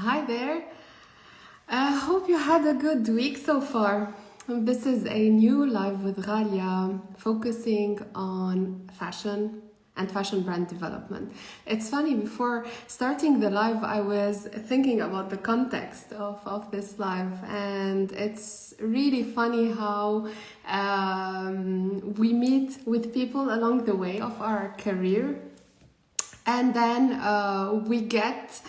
Hi there. I hope you had a good week so far. This is a new live with Ghalia focusing on fashion and fashion brand development. It's funny, before starting the live, I was thinking about the context of this live, and it's really funny how we meet with people along the way of our career, and then we get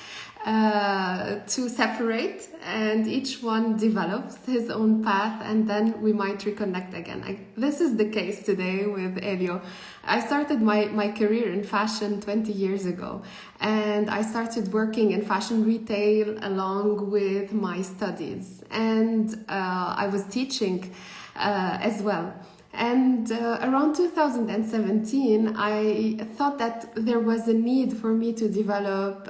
to separate, and each one develops his own path, and then we might reconnect again. This is the case today with Elio. I started my career in fashion 20 years ago, and I started working in fashion retail along with my studies, and I was teaching as well. And around 2017, I thought that there was a need for me to develop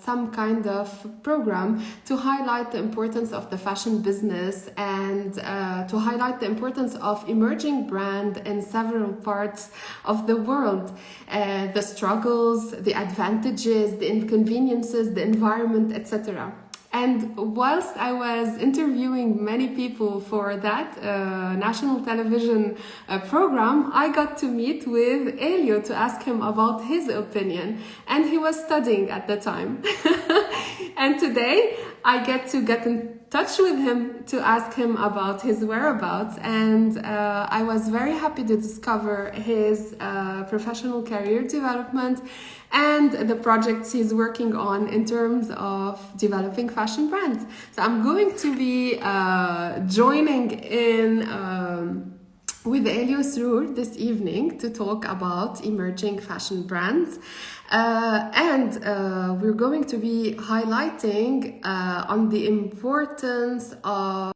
some kind of program to highlight the importance of the fashion business, and to highlight the importance of emerging brand in several parts of the world, the struggles, the advantages, the inconveniences, the environment, etc. And whilst I was interviewing many people for that national television program, I got to meet with Elio to ask him about his opinion. And he was studying at the time. And today I get in touch with him to ask him about his whereabouts. And I was very happy to discover his professional career development and the projects he's working on in terms of developing fashion brands. So I'm going to be joining in with Elio Srour this evening to talk about emerging fashion brands. And we're going to be highlighting on the importance of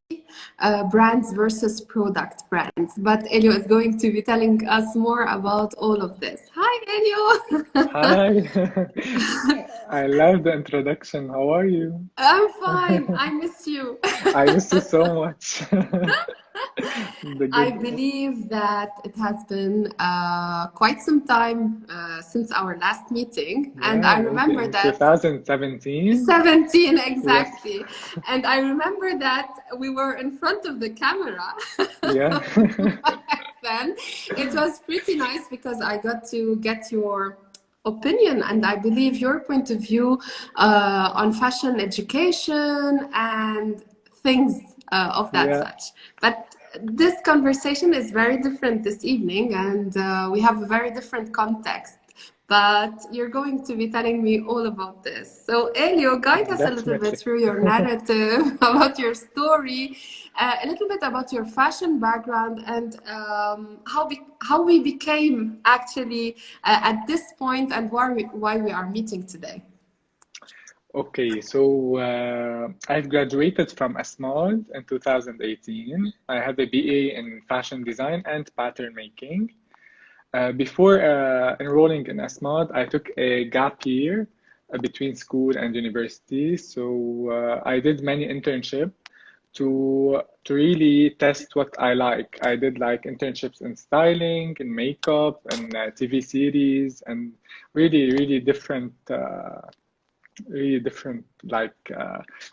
brands versus product brands. But Elio is going to be telling us more about all of this. Hi, Elio. Hi, I love the introduction. How are you? I'm fine. I miss you. I miss you so much. The I good, believe that it has been quite some time since our last meeting, and yeah, I maybe remember in that 2017. 17 Yes, exactly. And I remember that we were in front of the camera yeah, back then. It was pretty nice because I got to get your opinion, and I believe your point of view on fashion education and things of that yeah, such. But this conversation is very different this evening, and we have a very different context. But you're going to be telling me all about this. So, Elio, guide us a little bit definitely. through your narrative about your story, a little bit about your fashion background, and how we became actually at this point, and why we are meeting today. Okay, so I've graduated from ASMAD in 2018. I have a BA in fashion design and pattern making. Before enrolling in ASMAD, I took a gap year between school and university. So I did many internships to really test what I like. I did like internships in styling, in makeup, and TV series, and really different like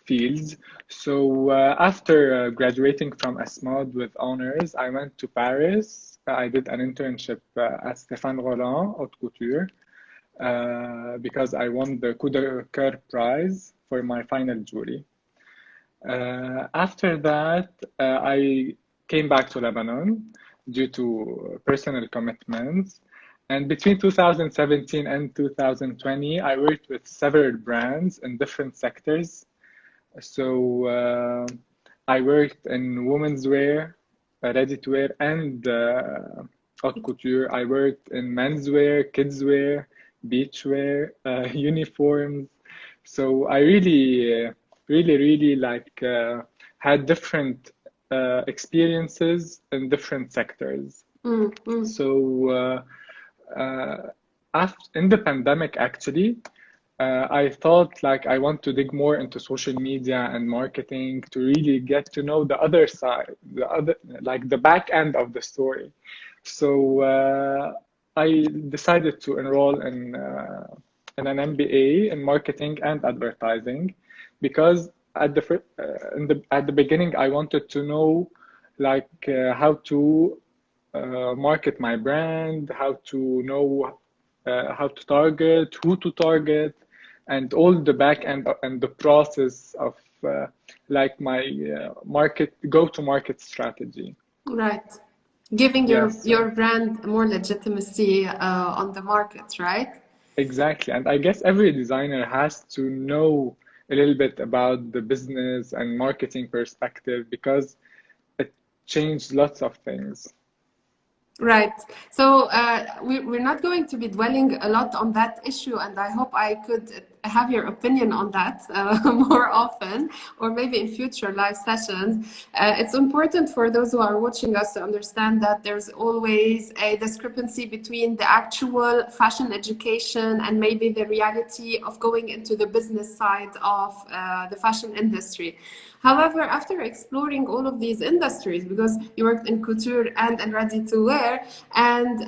fields. So after graduating from ASMAD with honors, I went to Paris. I did an internship at Stéphane Roland Haute Couture because I won the Coup de Cœur prize for my final jewelry. After that, I came back to Lebanon due to personal commitments. And between 2017 and 2020, I worked with several brands in different sectors. So I worked in women's wear, ready to wear, and haute couture. I worked in menswear, kids wear, beachwear, uniforms. So I really like had different experiences in different sectors. Mm, mm, So in the pandemic, actually, I thought like I want to dig more into social media and marketing to really get to know the other side, the other like the back end of the story. So I decided to enroll in and an MBA in marketing and advertising, because at the beginning I wanted to know like how to market my brand, how to know how to target, who to target, and all the back end and the process of like my go-to-market strategy. Right. Giving Yes, your brand more legitimacy on the market, right? exactly. And I guess every designer has to know a little bit about the business and marketing perspective because it changed lots of things. Right. So we're not going to be dwelling a lot on that issue, and I hope I could have your opinion on that more often, or maybe in future live sessions. It's important for those who are watching us to understand that there's always a discrepancy between the actual fashion education and maybe the reality of going into the business side of the fashion industry. However, after exploring all of these industries, because you worked in couture and ready to wear, and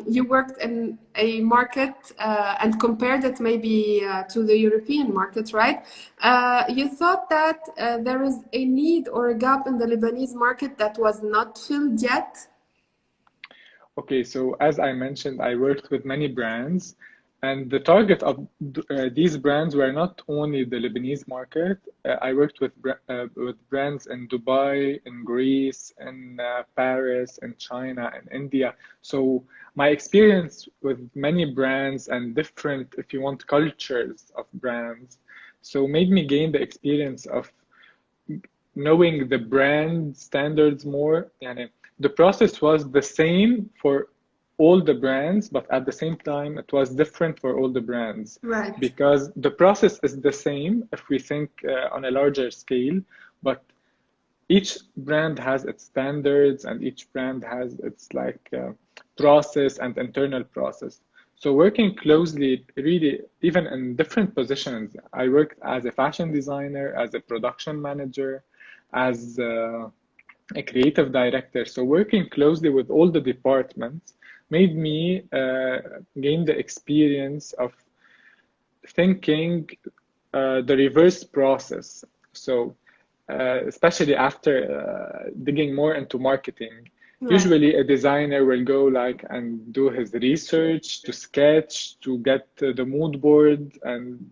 you worked in a market and compared it maybe to the European market, right? You thought that there is a need or a gap in the Lebanese market that was not filled yet? Okay, so as I mentioned, I worked with many brands, and the target of these brands were not only the Lebanese market. I worked with brands in Dubai, in Greece, in Paris, in China, and India. So my experience with many brands and different, if you want, cultures of brands, so made me gain the experience of knowing the brand standards more. يعني, the process was the same for all the brands, but at the same time, it was different for all the brands. Right. Because the process is the same if we think on a larger scale, but each brand has its standards and each brand has its like process and internal process. So working closely, really, even in different positions, I worked as a fashion designer, as a production manager, as a creative director. So working closely with all the departments made me gain the experience of thinking the reverse process. So especially after digging more into marketing, Right. usually a designer will go like and do his research to sketch to get the mood board and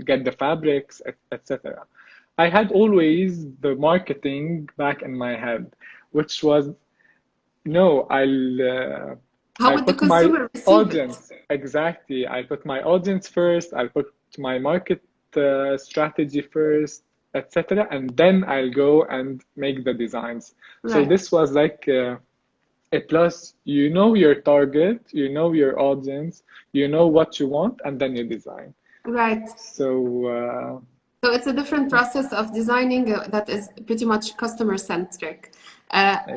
get the fabrics, etc. I had always the marketing back in my head, which was no, How I'll would the put my consumer receive it? audience exactly. I'll put my audience first. I'll put my market strategy first, etc. And then I'll go and make the designs. So Right. this was like a plus. You know your target, you know your audience, you know what you want, and then you design. Right. So So it's a different process of designing that is pretty much customer centric.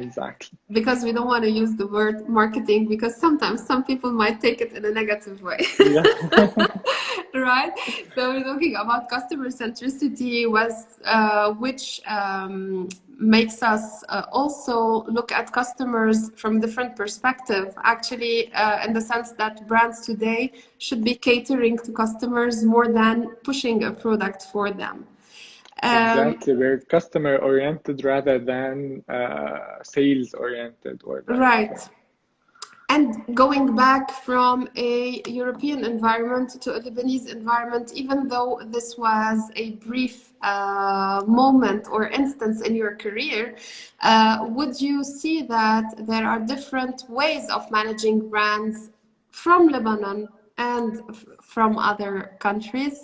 exactly. Because we don't want to use the word marketing because sometimes some people might take it in a negative way. Yeah. Right? So we're talking about customer centricity was which makes us also look at customers from different perspective, actually in the sense that brands today should be catering to customers more than pushing a product for them. Exactly. We're customer oriented rather than sales oriented or like Right. And going back from a European environment to a Lebanese environment, even though this was a brief moment or instance in your career, would you see that there are different ways of managing brands from Lebanon and from other countries?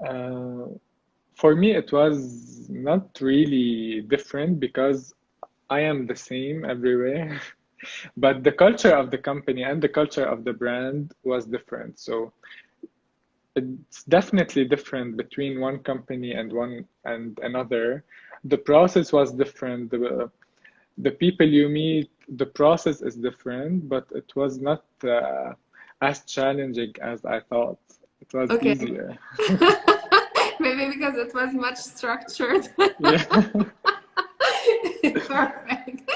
uh, for me it was not really different because I am the same everywhere. But the culture of the company and the culture of the brand was different. So it's definitely different between one company and one and another. The process was different. The people you meet, the process is different, but it was not as challenging as I thought. It was Okay. easier. Maybe because it was much structured. Yeah. Perfect.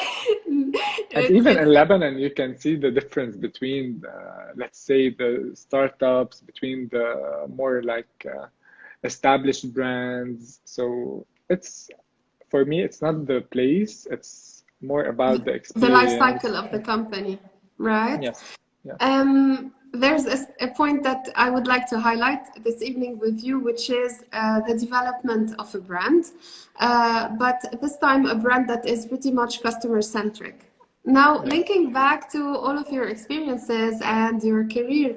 And even in Lebanon, you can see the difference between, let's say, the startups, between the more like established brands. So it's, for me, it's not the place, it's more about the the life cycle experience. of the company, right? Yes, yes, There's a point that I would like to highlight this evening with you, which is the development of a brand, but this time a brand that is pretty much customer centric. Now, yes. linking back to all of your experiences and your career,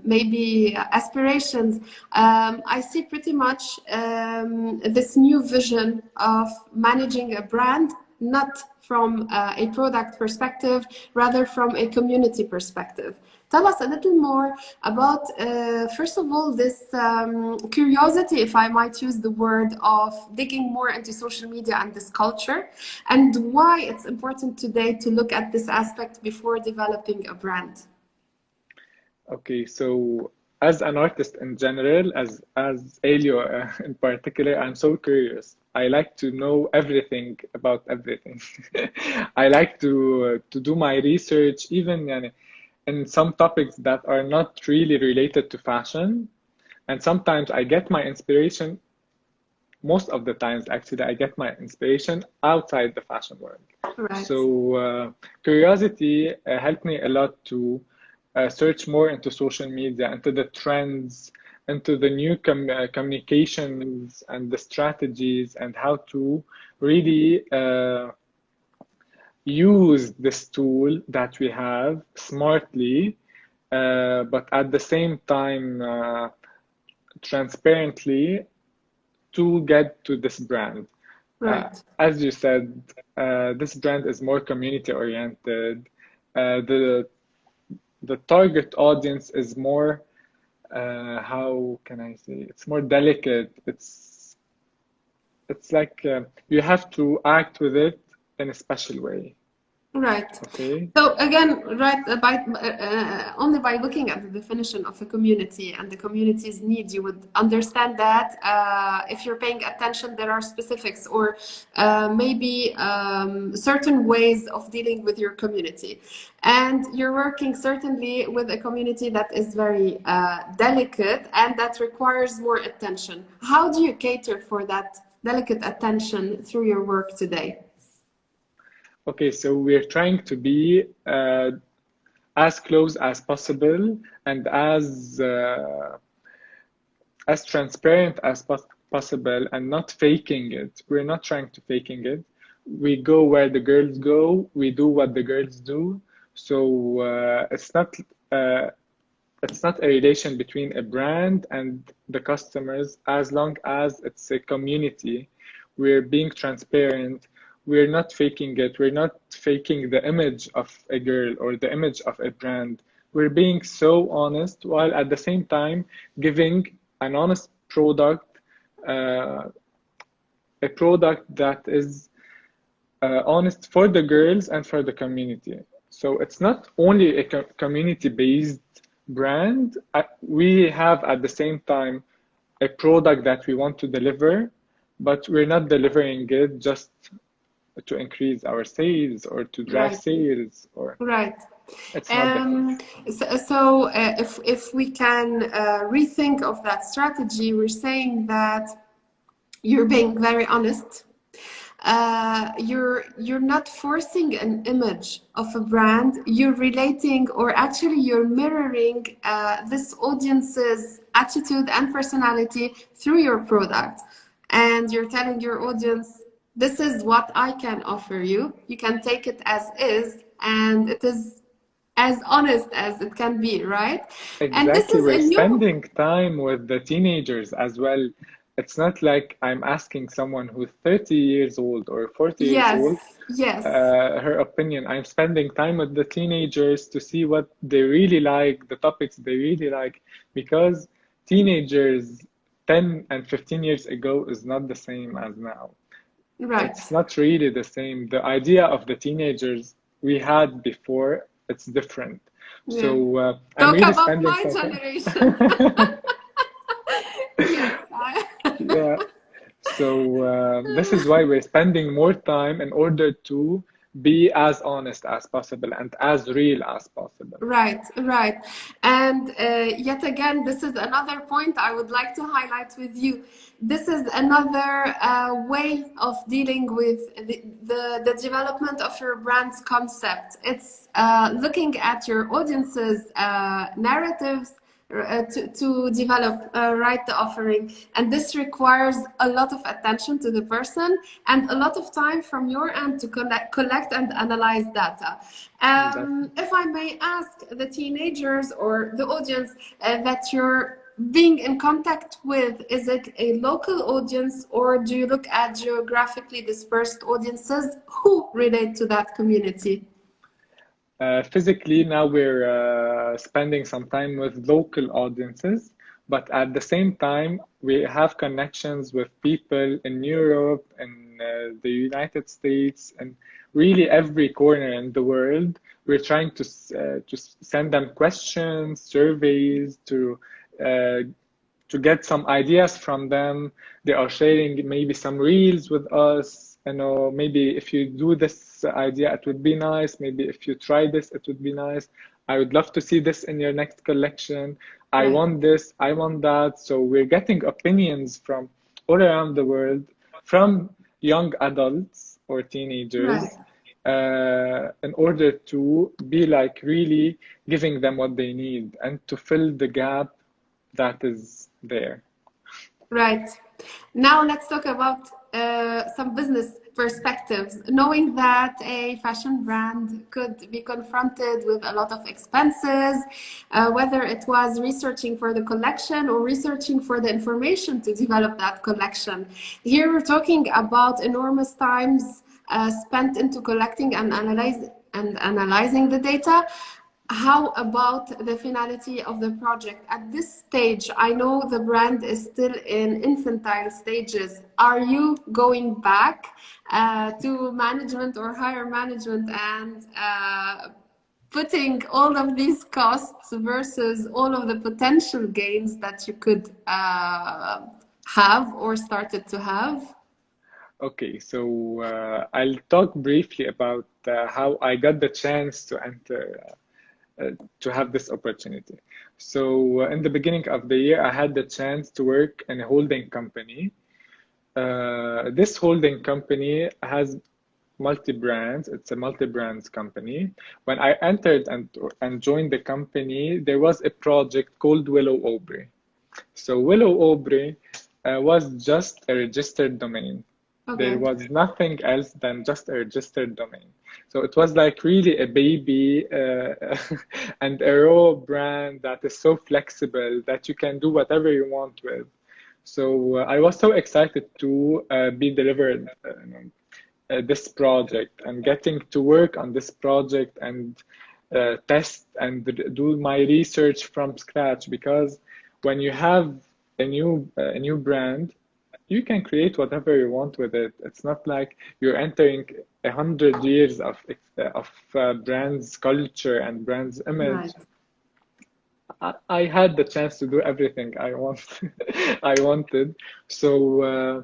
maybe aspirations, I see pretty much this new vision of managing a brand, not from a product perspective, rather from a community perspective. Tell us a little more about, first of all, this curiosity, if I might use the word, of digging more into social media and this culture, and why it's important today to look at this aspect before developing a brand. Okay, so as an artist in general, as Elio in particular, I'm so curious. I like to know everything about everything. I like to do my research, even يعني, in some topics that are not really related to fashion. And sometimes I get my inspiration, most of the times actually, I get my inspiration outside the fashion world. Right. So curiosity helped me a lot to search more into social media, into the trends, into the new communications and the strategies, and how to really use this tool that we have smartly, but at the same time transparently, to get to this brand. As you said, this brand is more community oriented. The target audience is more, how can I say, it's more delicate. It's like you have to act with it in a special way. Right. Okay. So again, right, only by looking at the definition of a community and the community's need, you would understand that if you're paying attention, there are specifics or maybe certain ways of dealing with your community. And you're working certainly with a community that is very delicate and that requires more attention. How do you cater for that delicate attention through your work today? Okay, so we're trying to be as close as possible and as transparent as possible, and not faking it. We're not trying to faking it. We go where the girls go. We do what the girls do. So it's not a relation between a brand and the customers, as long as it's a community. We're being transparent. We're not faking it. We're not faking the image of a girl or the image of a brand. We're being so honest, while at the same time giving an honest product, a product that is honest for the girls and for the community. So it's not only a community-based brand. We have at the same time a product that we want to deliver, but we're not delivering it just to increase our sales or to drive sales, or it's not that. So if we can rethink of that strategy, we're saying that you're being very honest. You're not forcing an image of a brand. You're relating, or actually you're mirroring this audience's attitude and personality through your product, and you're telling your audience, this is what I can offer you. You can take it as is, and it is as honest as it can be, right? And this Exactly. is a We're new, spending time with the teenagers as well. It's not like I'm asking someone who's 30 years old or 40 years old yes. her opinion. I'm spending time with the teenagers to see what they really like, the topics they really like, because teenagers 10 and 15 years ago is not the same as now. Right. It's not really the same. The idea of the teenagers we had before, it's different. Yeah. So I'm Talk really about spending my some generation. time. Yes. Yeah. So this is why we're spending more time in order to be as honest as possible and as real as possible. Right, right. And yet again, this is another point I would like to highlight with you. This is another way of dealing with the development of your brand's concept. It's looking at your audience's narratives to develop right the offering, and this requires a lot of attention to the person and a lot of time from your end to collect and analyze data. If I may ask the teenagers or the audience that you're being in contact with, is it a local audience, or do you look at geographically dispersed audiences who relate to that community? Physically, now we're spending some time with local audiences, but at the same time, we have connections with people in Europe and the United States and really every corner in the world. We're trying to send them questions, surveys to get some ideas from them. They are sharing maybe some reels with us. You know, maybe if you do this idea, it would be nice. Maybe if you try this, it would be nice. I would love to see this in your next collection. I want this, I want that. So we're getting opinions from all around the world, from young adults or teenagers, in order to be like really giving them what they need and to fill the gap that is there. Right. Now let's talk about some business perspectives. Knowing that a fashion brand could be confronted with a lot of expenses, whether it was researching for the collection or researching for the information to develop that collection. Here we're talking about enormous times spent into collecting and analyzing the data. How about the finality of the project? At this stage, I know the brand is still in infantile stages. Are you going back to management or higher management and putting all of these costs versus all of the potential gains that you could have or started to have? Okay, so I'll talk briefly about how I got the chance to enter to have this opportunity. So in the beginning of the year, I had the chance to work in a holding company. This holding company has multi-brands. It's a multi-brands company. When I entered and joined the company, there was a project called Willow Aubrey. So Willow Aubrey was just a registered domain. Okay. There was nothing else than just a registered domain. So it was like really a baby and a raw brand that is so flexible that you can do whatever you want with. So I was so excited to be delivered this project and getting to work on this project and test and do my research from scratch, because when you have a new brand, you can create whatever you want with it. It's not like you're entering 100 years of brand's culture and brand's image. Right. I had the chance to do everything I wanted. So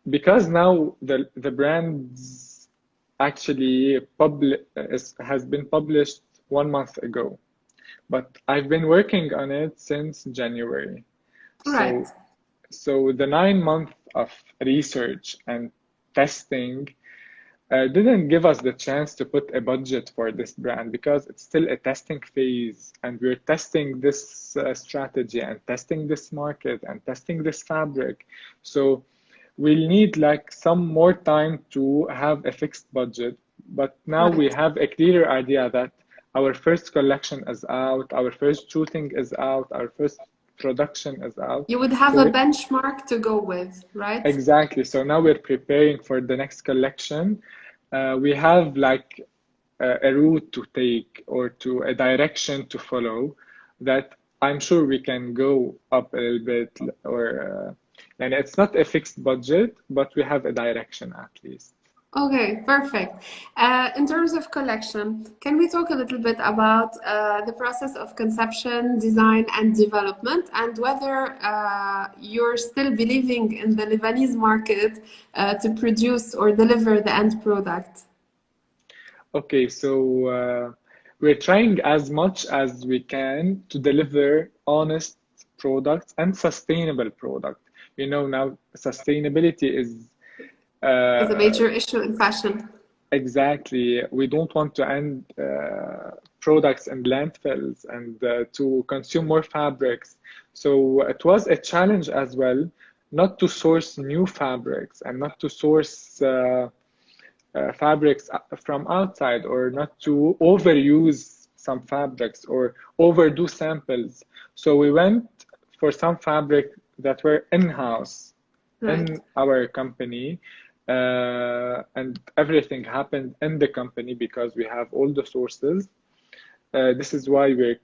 because now the brand's actually has been published 1 month ago, but I've been working on it since January. Right. So the 9 months of research and testing didn't give us the chance to put a budget for this brand, because it's still a testing phase and we're testing this strategy and testing this market and testing this fabric. So we'll need like some more time to have a fixed budget. But now we have a clearer idea that our first collection is out, our first shooting is out, our first production is out. You would have a benchmark to go with, right? Exactly. So now we're preparing for the next collection. We have like a route to take or to a direction to follow that I'm sure we can go up a little bit, or and it's not a fixed budget, but we have a direction at least. Okay, perfect. In terms of collection, can we talk a little bit about the process of conception, design, and development, and whether you're still believing in the Lebanese market to produce or deliver the end product? Okay, so we're trying as much as we can to deliver honest products and sustainable product. You know, now sustainability is Is a uh, major issue in fashion. exactly. We don't want to end products in landfills and to consume more fabrics. So it was a challenge as well, not to source new fabrics and not to source fabrics from outside, or not to overuse some fabrics or overdo samples. So we went for some fabric that were in-house Right. in our company, and everything happened in the company because we have all the sources. This is why we're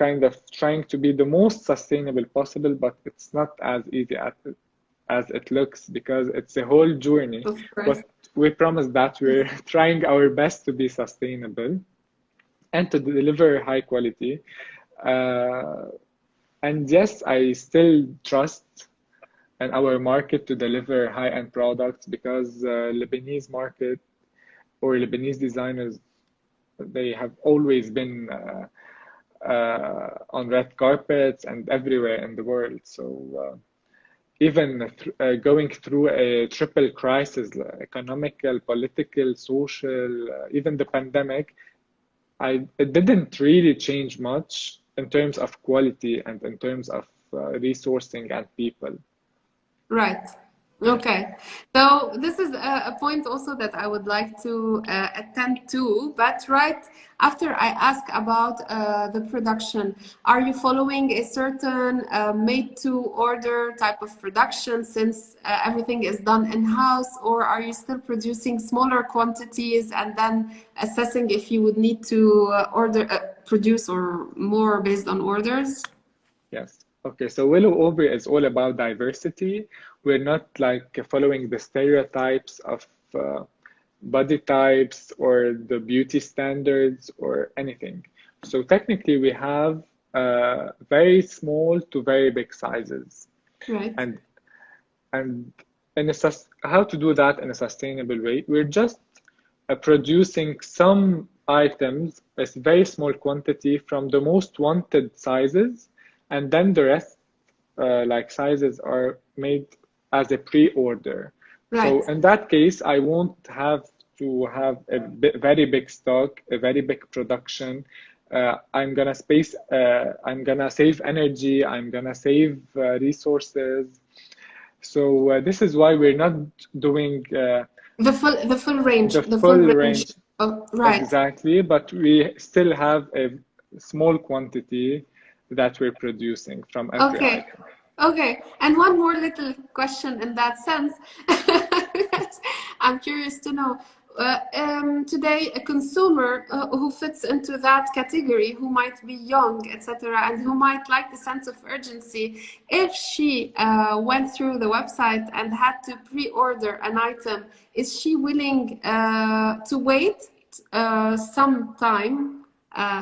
kind of trying to be the most sustainable possible, but it's not as easy as it looks because it's a whole journey. Of course. But we promise that we're trying our best to be sustainable and to deliver high quality. Uh, and yes, I still trust in our market to deliver high-end products because Lebanese market or Lebanese designers, they have always been on red carpets and everywhere in the world. So even going through a triple crisis, economical, political, social, even the pandemic, it didn't really change much in terms of quality and in terms of resourcing and people. Right. Okay. So this is a point also that I would like to attend to. But right after I ask about the production, are you following a certain made-to-order type of production since everything is done in-house, or are you still producing smaller quantities and then assessing if you would need to produce or more based on orders? Yes. Okay, so Willow Over is all about diversity. We're not like following the stereotypes of uh, body types or the beauty standards or anything. So technically, we have very small to very big sizes, Right. and and how to do that in a sustainable way. We're just producing some items, a very small quantity from the most wanted sizes, and then the rest, like sizes, are made as a pre-order. So Right. in that case, I won't have to have a very big stock, a very big production. I'm gonna save energy, I'm gonna save resources. So this is why we're not doing The the full full range. range Oh, right. exactly, but we still have a small quantity that we're producing from every Okay. item. Okay. And one more little question in that sense. I'm curious to know. Today, a consumer who fits into that category, who might be young, etc., and who might like the sense of urgency, if she went through the website and had to pre-order an item, is she willing to wait some time,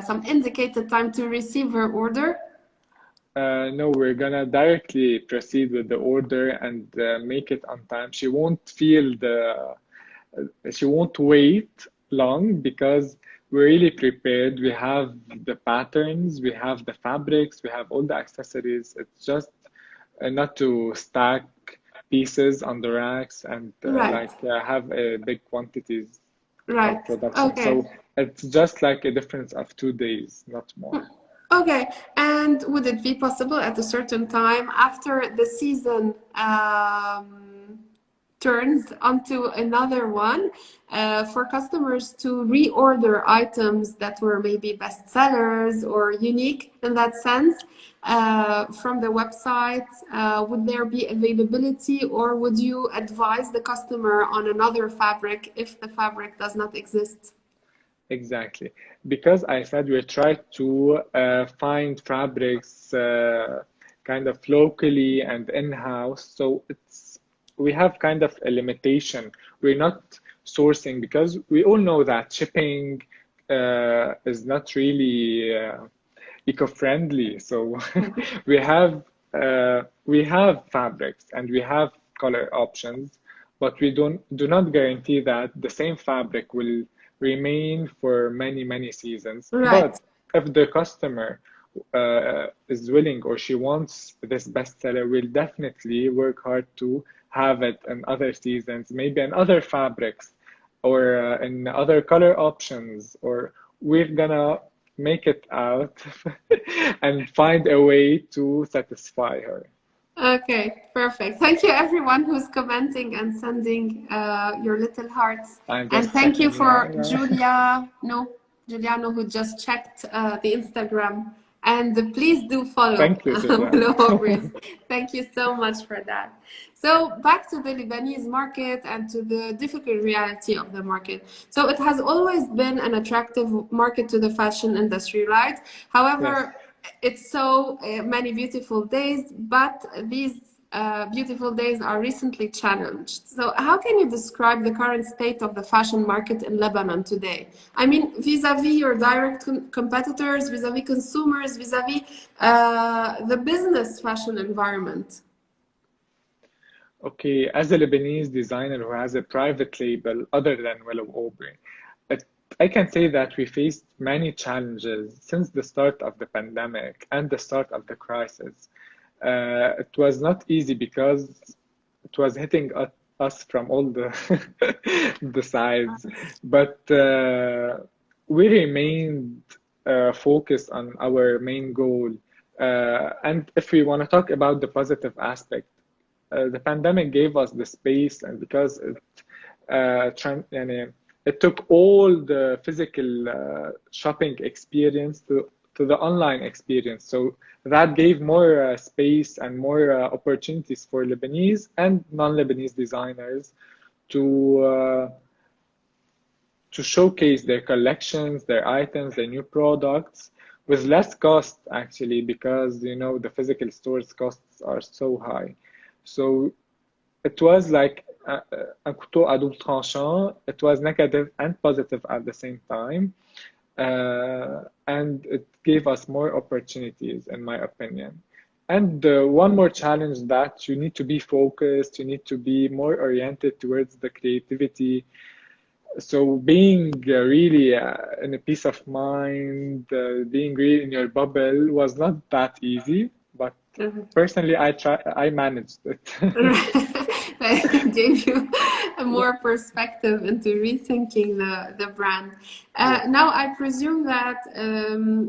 some indicated time to receive her order? No, we're gonna directly proceed with the order and make it on time. She won't wait long because we're really prepared. We have the patterns, we have the fabrics, we have all the accessories. It's just not to stack pieces on the racks and Right. have big quantities of Right. production. Okay. So it's just like a difference of 2 days, not more. Okay. And would it be possible at a certain time after the season turns onto another one for customers to reorder items that were maybe bestsellers or unique in that sense from the website? Would there be availability, or would you advise the customer on another fabric if the fabric does not exist? Exactly. Because I said we try to find fabrics kind of locally and in-house. So we have kind of a limitation. We're not sourcing because we all know that shipping is not really eco-friendly. So we have fabrics and we have color options, but we do not guarantee that the same fabric will remain for many, many seasons. Right. But if the customer is willing or she wants this bestseller, we'll definitely work hard to have it in other seasons, maybe in other fabrics or in other color options, or we're gonna make it out and find a way to satisfy her. Okay, perfect. Thank you everyone who's commenting and sending your little hearts. I'm And just thank you checking for now. Giuliano, who just checked the Instagram. And please do follow Thank you, Julia. Willow Aubrey's. Thank you so much for that. So back to the Lebanese market and to the difficult reality of the market. So it has always been an attractive market to the fashion industry, right? Yes. However, it's so many beautiful days, but these beautiful days are recently challenged. So, how can you describe the current state of the fashion market in Lebanon today? I mean, vis-a-vis your direct competitors, vis-a-vis consumers, vis-a-vis the business fashion environment. Okay, as a Lebanese designer who has a private label other than Willow Aubrey, it, I can say that we faced many challenges since the start of the pandemic and the start of the crisis. It was not easy because it was hitting us from all the the sides, but we remained focused on our main goal. And if we want to talk about the positive aspect, the pandemic gave us the space, and because يعني, it took all the physical shopping experience to the online experience. So that gave more space and more opportunities for Lebanese and non-Lebanese designers to uh, to showcase their collections, their items, their new products with less cost actually, because the physical stores costs are so high. So it was like un couteau à double tranchant. It was negative and positive at the same time. And it gave us more opportunities, in my opinion. And one more challenge, that you need to be focused, you need to be more oriented towards the creativity. So being really in a peace of mind, being really in your bubble was not that easy, but personally, I managed it. That gave you a more perspective into rethinking the brand. Yeah. Now, I presume that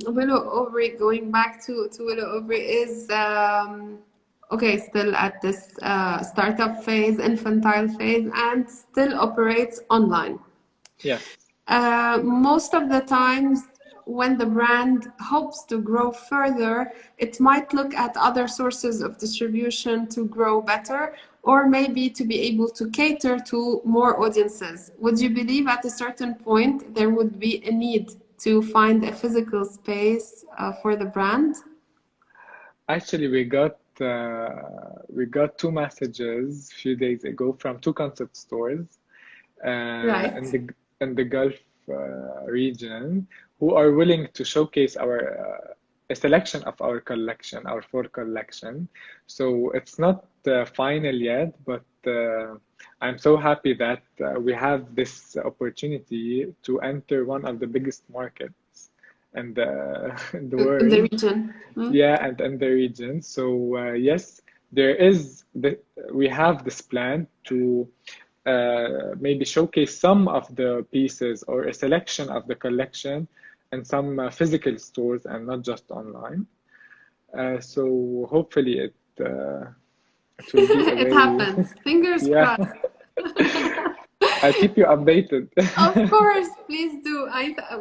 Willow Aubrey, going back to Willow Aubrey, is okay, still at this startup phase, infantile phase, and still operates online. Yes. Most of the times, when the brand hopes to grow further, it might look at other sources of distribution to grow better, or maybe to be able to cater to more audiences. Would you believe at a certain point there would be a need to find a physical space for the brand? Actually, we got two messages a few days ago from two concept stores Right. in the Gulf region, who are willing to showcase our a selection of our collection, our fall collection. So it's not final yet, but I'm so happy that we have this opportunity to enter one of the biggest markets in in the In the world. region. Hmm? Yeah, and in the region. So yes, there is we have this plan to maybe showcase some of the pieces or a selection of the collection in some physical stores and not just online. So hopefully it will be a It way. happens. Fingers Yeah, crossed. I'll keep you updated. Of course, please do.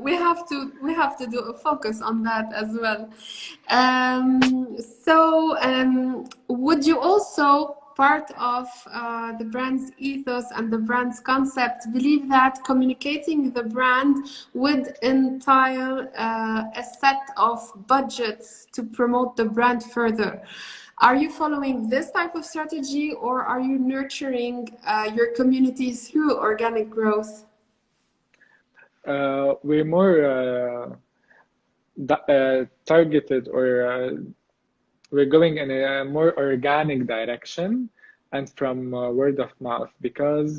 We have to do a focus on that as well. Would you also, part of the brand's ethos and the brand's concept, believe that communicating the brand would entail a set of budgets to promote the brand further? Are you following this type of strategy, or are you nurturing your community through organic growth? We're more targeted, or we're going in a more organic direction and from word of mouth, because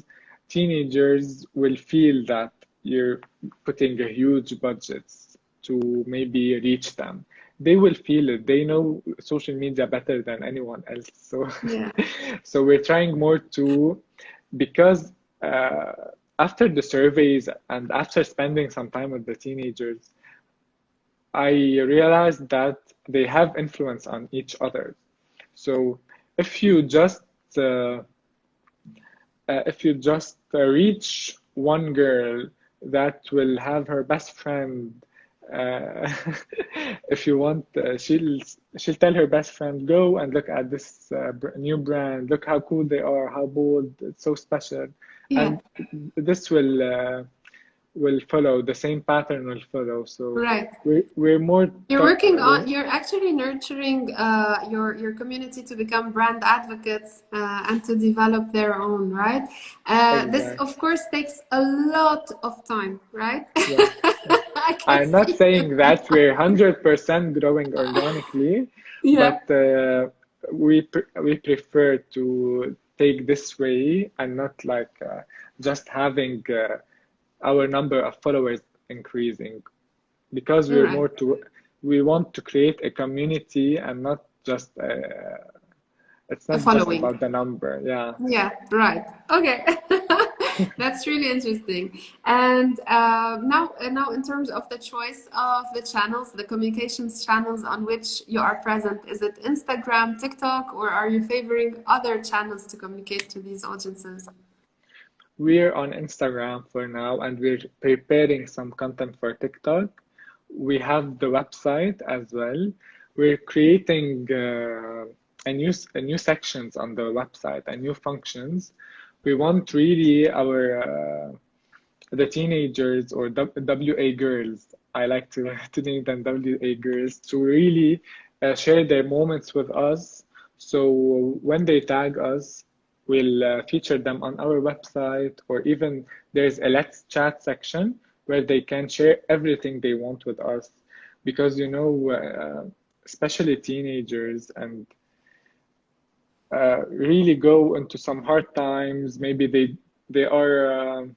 teenagers will feel that you're putting a huge budgets to maybe reach them. They will feel it. They know social media better than anyone else. So, Yeah. so we're trying more to, because after the surveys and after spending some time with the teenagers, I realized that they have influence on each other. So if you just uh, reach one girl that will have her best friend, uh, if you want, she'll tell her best friend, go and look at this new brand. Look how cool they are, how bold, it's so special, Yeah. and this will follow the same pattern will follow. So Right. we're more You're working on, you're actually nurturing your community to become brand advocates and to develop their own, right? This, exact. of course, takes a lot of time, right? Yes, yes. I can I'm not see. saying that we're 100% growing organically, Yeah, but we prefer to take this way and not like just having our number of followers increasing, because we're right. more to we want to create a community and not just it's A not just following. about the number. Yeah. Yeah, right. Okay. That's really interesting. And now, in terms of the choice of the channels, the communications channels on which you are present, is it Instagram, TikTok, or are you favoring other channels to communicate to these audiences? We're on Instagram for now, and we're preparing some content for TikTok. We have the website as well. We're creating a new sections on the website and new functions. We want really our the teenagers or WA girls. I like to to name them WA girls to really share their moments with us. So when they tag us, we'll feature them on our website, or even there's a let's chat section where they can share everything they want with us. Because especially teenagers and really go into some hard times. Maybe they are.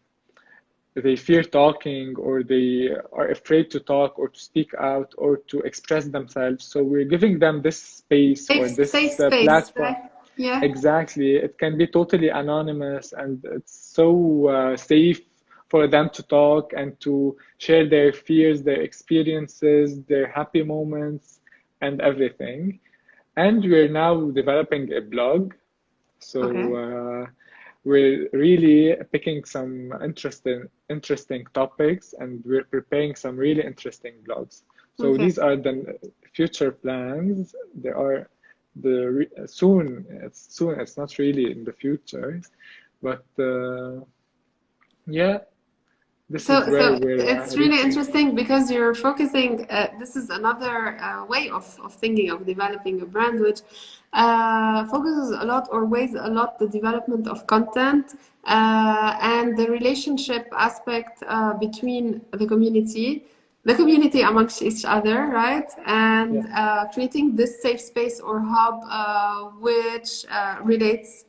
They fear talking, or they are afraid to talk or to speak out or to express themselves. So we're giving them this space or Safe this space, platform. right? Yeah. Exactly. It can be totally anonymous, and it's so safe for them to talk and to share their fears, their experiences, their happy moments, and everything. And we're now developing a blog. So Okay. we're really picking some interesting topics, and we're preparing some really interesting blogs. So Okay. these are the future plans. There are soon. It's soon. It's not really in the future, but yeah, this is where So we're it's really reaching. interesting because you're focusing. This is another way of thinking of developing a brand, which focuses a lot or weighs a lot the development of content and the relationship aspect between the community amongst each other, right? Yeah. And creating this safe space or hub which relates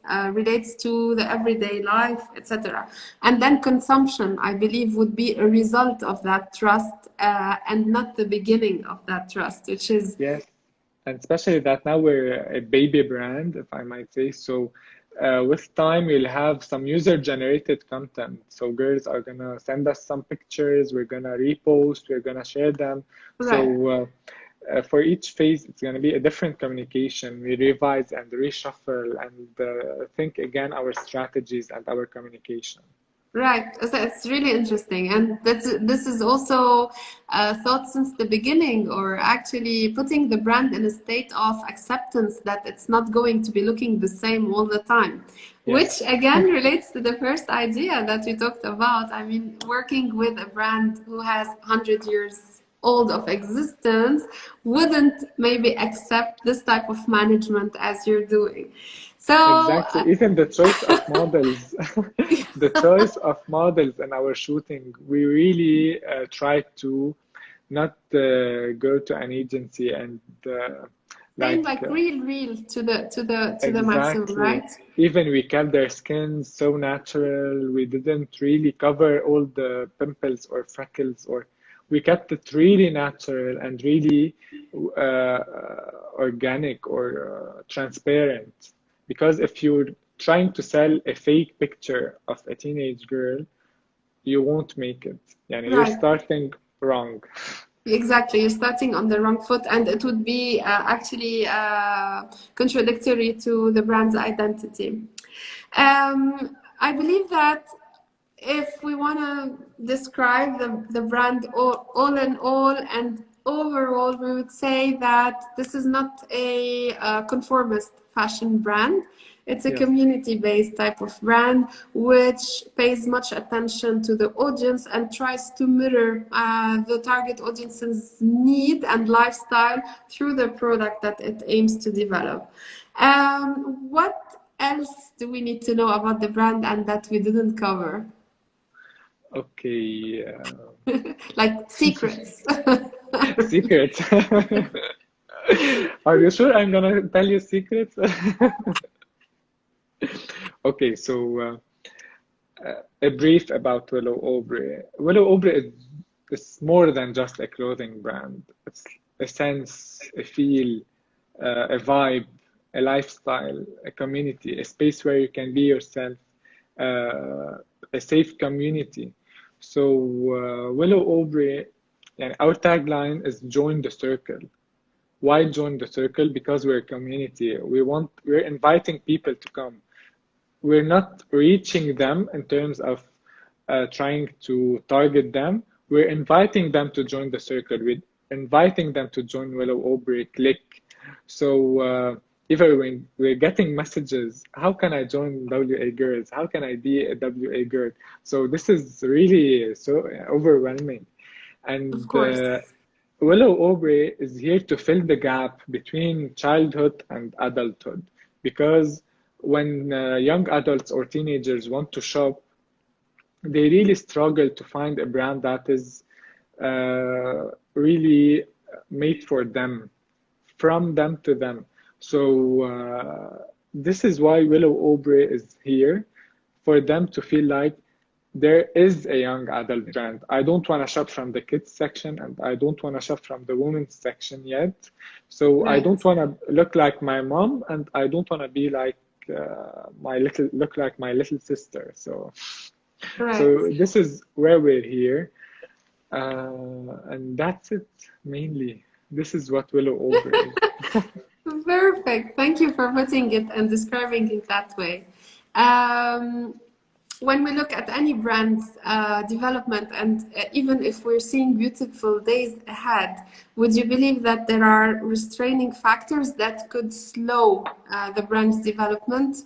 to the everyday life, etc. And then consumption, I believe, would be a result of that trust and not the beginning of that trust, which is Yes. And especially that now we're a baby brand, if I might say. So with time, we'll have some user-generated content. So girls are gonna send us some pictures, we're gonna repost, we're gonna share them. right. So for each phase, it's gonna be a different communication. We revise and reshuffle and think again our strategies and our communication. Right. So it's really interesting. And this is also thought since the beginning, or actually putting the brand in a state of acceptance that it's not going to be looking the same all the time, which Yes. again relates to the first idea that we talked about. I mean, working with a brand who has 100 years old of existence wouldn't maybe accept this type of management as you're doing. So, Exactly. Even the choice of models, the choice of models in our shooting, we really try to not go to an agency and Staying Like like real to the maximum, exactly. right? Even we kept their skin so natural. We didn't really cover all the pimples or freckles, or we kept it really natural and really organic or transparent. Because if you're trying to sell a fake picture of a teenage girl, you won't make it. Yani you're Right. starting wrong. Exactly, you're starting on the wrong foot, and it would be actually contradictory to the brand's identity. I believe that if we want to describe the brand all in all and overall, we would say that this is not a conformist fashion brand. It's a Yes. community-based type of brand which pays much attention to the audience and tries to mirror the target audience's need and lifestyle through the product that it aims to develop. What else do we need to know about the brand and that we didn't cover? Okay. Like secrets. Secrets. Are you sure I'm gonna tell you secrets? Okay, so a brief about Willow Aubrey. Willow Aubrey is more than just a clothing brand. It's a sense, a feel, a vibe, a lifestyle, a community, a space where you can be yourself, a safe community. So Willow Aubrey, and our tagline is join the circle. Why join the circle? Because we're a community. We're inviting people to come. We're not reaching them in terms of trying to target them. We're inviting them to join the circle. We're inviting them to join Willow Aubrey Click. So even when we're getting messages, how can I join WA Girls? How can I be a WA girl? So this is really so overwhelming. Of And course. Willow Aubrey is here to fill the gap between childhood and adulthood. Because when young adults or teenagers want to shop, they really struggle to find a brand that is really made for them, from them to them. So this is why Willow Aubrey is here, for them to feel like there is a young adult brand. I don't want to shop from the kids section, and I don't want to shop from the women's section yet. So I Right. don't want to look like my mom, and I don't want to be like look like my little sister. Right. So this is where we're here, and that's it mainly. This is what Willow Aubrey is. Perfect. Thank you for putting it and describing it that way. Um, when we look at any brand's development, and even if we're seeing beautiful days ahead, would you believe that there are restraining factors that could slow the brand's development?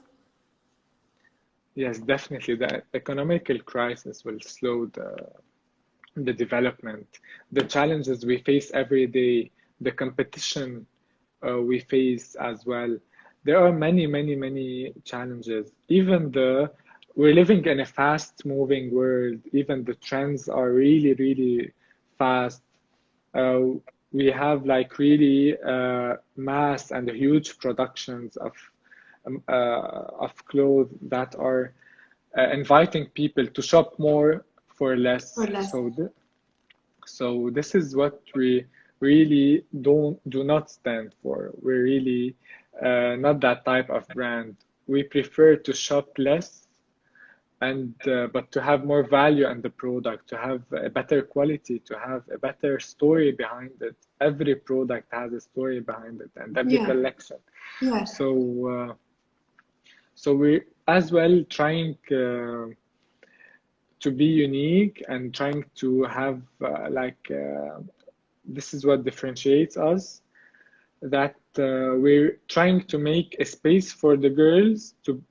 Yes, definitely. The economical crisis will slow the development, the challenges we face every day, the competition we face as well. There are many challenges. We're living in a fast-moving world. Even the trends are really fast. Uh, we have like really mass and huge productions of clothes that are inviting people to shop more for Or less. less? So this is what we really do not stand for. We're really not that type of brand. We prefer to shop less and but to have more value in the product, to have a better quality, to have a better story behind it. Every product has a story behind it, and every Yeah. collection. Yeah. So we're as well trying to be unique and trying to have this is what differentiates us, that we're trying to make a space for the girls to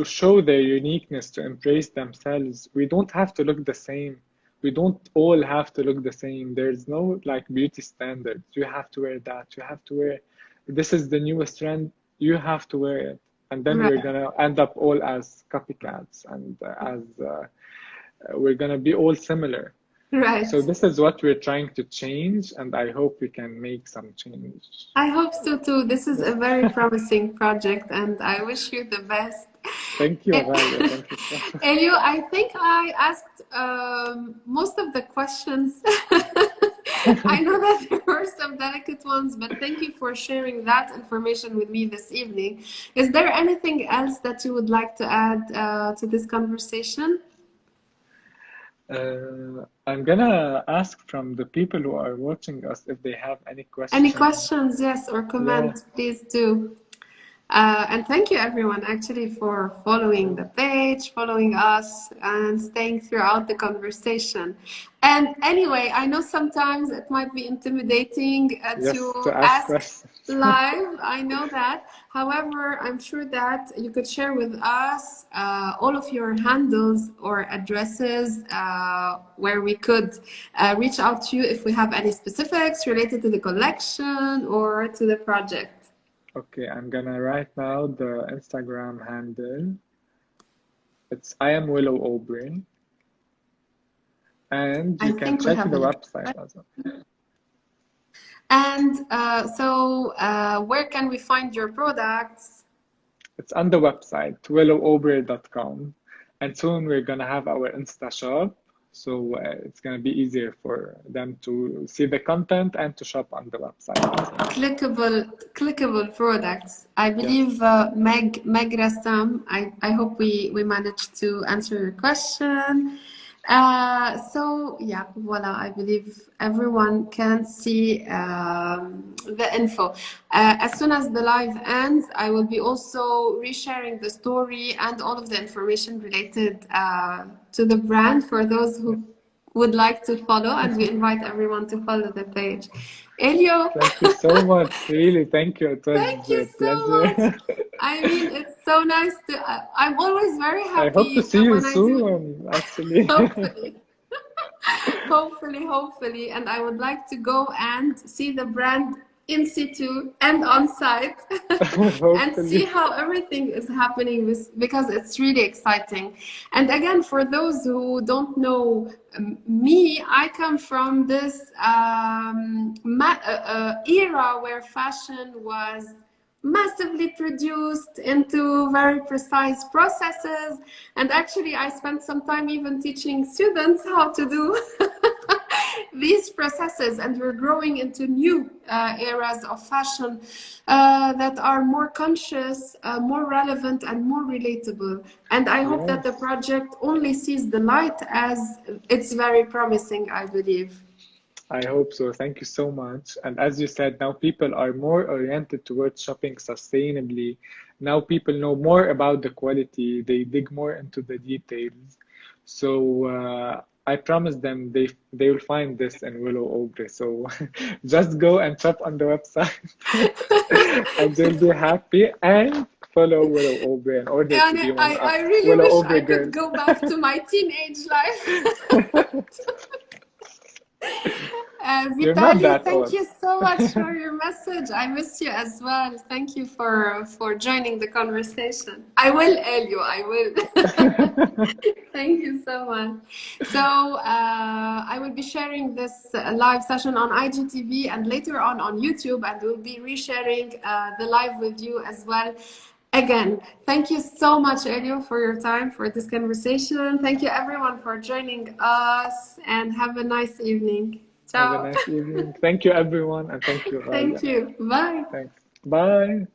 show their uniqueness, to embrace themselves. We don't have to look the same. We don't all have to look the same. There's no like beauty standards. You have to wear that. You have to wear, this is the newest trend. You have to wear it. And then we're Right. gonna end up all as copycats, and as we're gonna be all similar. Right. So this is what we're trying to change, and I hope we can make some change. I hope so too. This is a Yeah. very promising project, and I wish you the best. Thank you, Ghalia. Thank you so much. Elio, I think I asked most of the questions. I know that there were some delicate ones, but thank you for sharing that information with me this evening. Is there anything else that you would like to add to this conversation? I'm gonna ask from the people who are watching us if they have any Any questions. questions, yes, or Yeah, comments, please do. And thank you everyone actually for following yeah. the page, following us, and staying throughout the conversation. And anyway, I know sometimes it might be intimidating Yes, to to ask ask questions. live. I know that. However, I'm sure that you could share with us all of your handles or addresses where we could reach out to you if we have any specifics related to the collection or to the project. Okay, I'm gonna write now the Instagram handle. It's I am Willow Aubrey, and I you can think we check have the a link. website as well. And where can we find your products? It's on the website, willowaubrey.com. And soon we're gonna have our Insta shop. So it's gonna be easier for them to see the content and to shop on the website as well. Clickable products. I Yes. believe Meg Rassam. I hope we managed to answer your question. So yeah, voila. I believe everyone can see the info. As soon as the live ends, I will be also resharing the story and all of the information related to the brand for those Yes. who would like to follow, and we invite everyone to follow the page. Elio, Thank you so much. Really, thank you. It thank was you a so much. pleasure. I mean, it's so nice to. I'm always very I hope to happy see you when I do. soon, actually. Hopefully, hopefully, and I would like to go and see the brand in situ and on site and see Hopefully. how everything is happening because it's really exciting. And again, for those who don't know me, I come from this era where fashion was massively produced into very precise processes. And actually, I spent some time even teaching students how to do these processes, and we're growing into new eras of fashion that are more conscious, more relevant, and more relatable. And I hope that the Yes. project only sees the light, as it's very promising, I believe. I hope so. Thank you so much. And as you said, now people are more oriented towards shopping sustainably. Now people know more about the quality. They dig more into the details. So I promise them they will find this in Willow Aubrey. So just go and shop on the website, and they'll be happy. And follow Willow Aubrey in order to And be one of I really Willow wish Aubrey I could girls. go back to my teenage life. You're not Vitali, that thank old. you so much for your message. I miss you as well. Thank you for joining the conversation. I will, Elio, I will. Thank you so much. So I will be sharing this live session on IGTV and later on YouTube, and we'll be resharing the live with you as well. Again, thank you so much, Elio, for your time for this conversation. Thank you, everyone, for joining us, and have a nice evening. Have a Ciao. nice evening. Thank you, everyone, and thank you, Thank Ghalia. you. Bye. Thanks. Bye.